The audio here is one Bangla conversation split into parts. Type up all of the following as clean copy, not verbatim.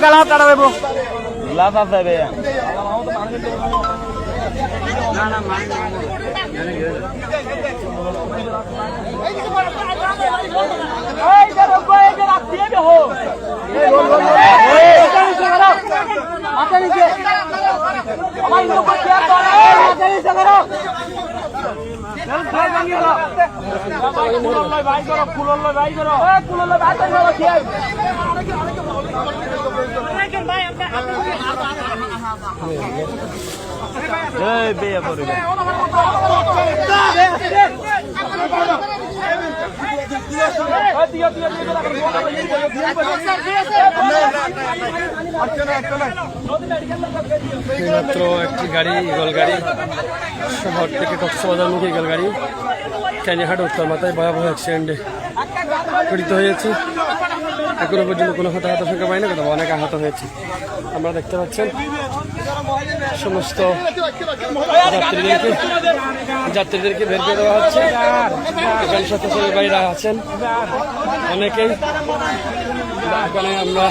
গ্লাস কাটা দেবো, গ্লাস আছে না না মাত্র একটি গাড়ি, ইগল গাড়ি, শহর থেকে কক্সবাজারমুখী ইগল গাড়ি ক্যানিহাট উত্তর মাথায় ভয়াবহ অ্যাক্সিডেন্টে পীড়িত হয়েছে। এখনো পর্যন্ত কোনো হতাহত সংখ্যা পাই না, কিন্তু অনেক আহত হয়েছে। আমরা দেখতে পাচ্ছেন সমস্ত যাত্রীদেরকে বের করে দেওয়া হচ্ছে। এখানে সত্যি বাইরে আছেন অনেকেই। এখানে আমরা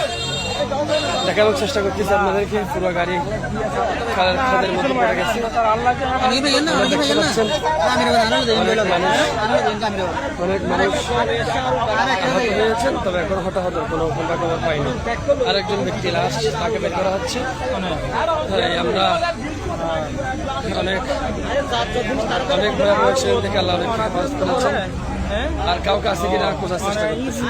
দেখানোর চেষ্টা করতেছি আপনাদেরকে পুরো গাড়ি খাদের মধ্যে পড়ে গেছে। দেখতে পাচ্ছেন অনেক মানুষ আহত হয়েছেন, তবে এখন হতাহতের কোনো খবর পাইনি। আরেকজন ব্যক্তি লাশ, তাকে বের করা হচ্ছে। আমরা অনেক অনেক ভয়াবহ অ্যাক্সিডেন্ট থেকে আল্লাহ হেফাজত করেছেন। আর কাউকে আছে কিনা খোঁজার চেষ্টা করতেছি।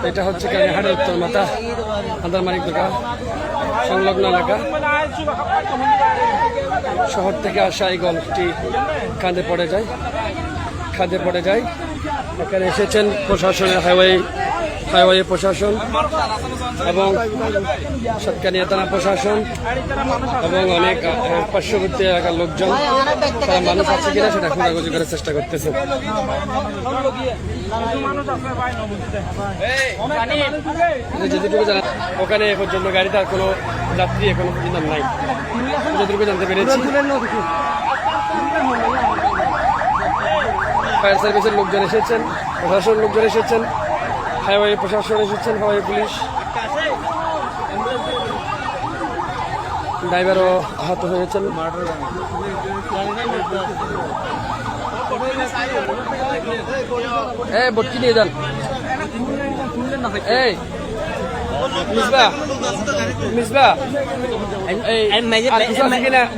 এটা হচ্ছে ক্যানিহাটের উত্তর মাথা আন্দারমানিক দোকান সংলগ্ন এলাকা। শহর থেকে আসা এই গল্পটি খাদে পড়ে যায়। এখানে এসেছেন প্রশাসনের হাইওয়ে প্রশাসন এবং সাতকানিয়া থানা প্রশাসন এবং অনেক পার্শ্ববর্তী এলাকার লোকজন। তারা মানুষ আছে কিনা সেটা খোঁজাখুঁজি করার চেষ্টা করতেছে। যেটুকু জানা, ওখানে এ পর্যন্ত গাড়িতে আর কোনো যাত্রী এখনো পর্যন্ত নাই, যতটুকু জানতে পেরেছি। ফায়ার সার্ভিসের লোকজন এসেছেন, প্রশাসনের লোকজন এসেছেন, হাইওয়ে প্রশাসন এসেছেন, হাইওয়ে পুলিশ। ড্রাইভারও আহত হয়েছেন। এই বটকি নিয়ে যান। এই মিসবা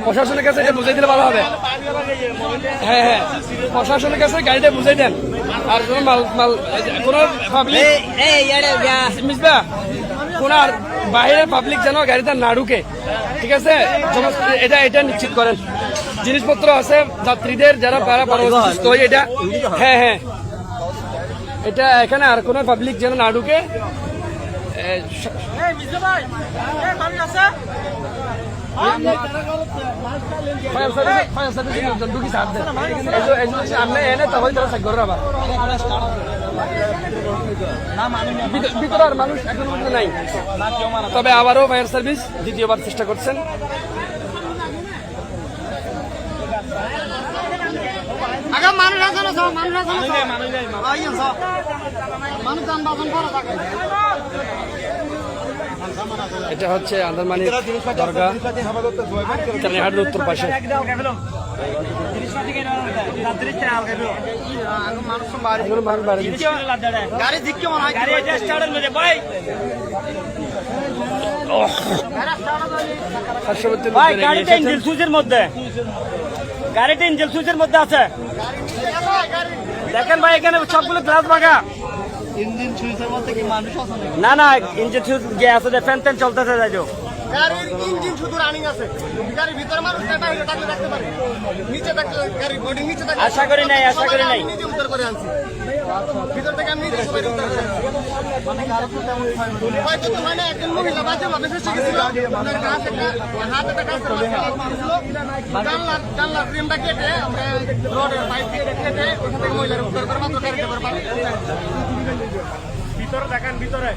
প্রশাসনের কাছে এটা বুঝাই দিলে ভালো হবে। হ্যাঁ, প্রশাসনের কাছে গাড়িটা বুঝাই দেন। আর কোনো কোনো পাবলিক মিসবা কোন আর বাইরের পাবলিক যেন গাড়িটা না ঢুকে, ঠিক আছে? এটা নিশ্চিত করেন। জিনিসপত্র আছে যাত্রীদের যারা সুস্থ হয়, এটা হ্যাঁ এটা এখানে আর কোনো পাবলিক যেন না ঢুকে। ভিতরে আর মানুষ এখন নাই, তবে আবারও ফায়ার সার্ভিস দ্বিতীয়বার চেষ্টা করছেন। এটা হচ্ছে আন্দারমানিক দরগা ক্যানিহাটের উত্তর পাশে। গাড়িটা ইঞ্জিন সুইচের মধ্যে আছে, দেখেন ভাই এখানে সবগুলো গ্লাস ভাঙা। ইঞ্জিন সুইচের মধ্যে কি মানুষ আছে? না না, ইঞ্জিন সুইচ গ্যাস আছে, ফ্যান ট্যান চলতেছে। যাইও গাড়ির ইঞ্জিন শুধু রানিং আছে, গাড়ির ভিতরে মানুষ কাটা হয়ে থাকলে রাখতে পারে, নিচে থাকলে গাড়ির বডি নিচে থাকলে আশা করি নাই নিজে উত্তর করে আনছি। ভিতর থেকে আমি নিজে সবাই উত্তর করে আনছি। হয়তো তো হয় না, একজন মহিলা বাজে ভাবে ফেসে গেছিল, হাত একটা কাজ করে জানলার ফ্রেমটা কেটে আমরা রডের পাইপ দিয়ে কেটে ওখান থেকে মহিলার উত্তর করে মাত্র গাড়িতে ভিতরে দেখেন ভিতরে